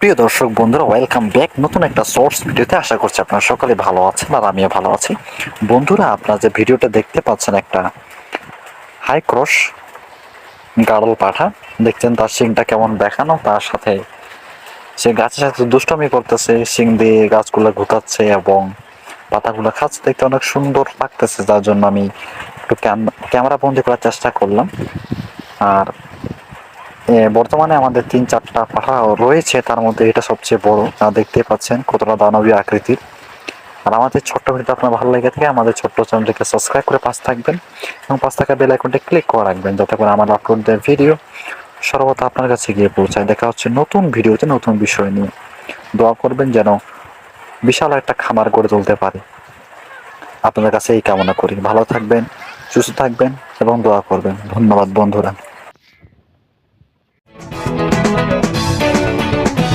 প্রিয় দর্শক বন্ধুরা, ওয়েলকাম ব্যাক নতুন একটা শর্টস ভিডিওতে। আশা করছি আপনারা সকালে ভালো আছেন আর আমিও ভালো আছি। বন্ধুরা, আপনারা যে ভিডিওটা দেখতে পাচ্ছেন, একটা হাই ক্রস গাড়ল পাঠা দেখছেন, তার শিংটা কেমন দেখানো, তার সাথে সে গাছের সাথে দুষ্টমি করতেছে, শিং দিয়ে গাছগুলো ঘুতাচ্ছে এবং পাতাগুলো খাচ্ছে। দেখতে অনেক সুন্দর লাগতেছে, যার জন্য আমি একটু ক্যামেরা বন্দি করার চেষ্টা করলাম। আর বর্তমানে আমাদের 3-4টা পাঠা রয়েছে, তার মধ্যে এটা সবচেয়ে বড়। দেখতে পাচ্ছেন কতটা দানবীয় আকৃতির। আর আমাদের ছোট্ট ভিডিও আপনার ভালো লেগে থাকে, আমাদের ছোট্ট চ্যানেলটিকে সাবস্ক্রাইব করে পাশে থাকবেন এবং পাশে থাকা বেল আইকনটি ক্লিক করে রাখবেন, যাতে করে আমার আপলোড দেওয়া ভিডিও সর্বদা আপনার কাছে গিয়ে পৌঁছায়। দেখা হচ্ছে নতুন ভিডিওতে নতুন বিষয় নিয়ে। দোয়া করবেন যেন বিশাল একটা খামার গড়ে তুলতে পারে। আপনাদের কাছে এই কামনা করি। ভালো থাকবেন, সুস্থ থাকবেন এবং দোয়া করবেন। ধন্যবাদ বন্ধুরা।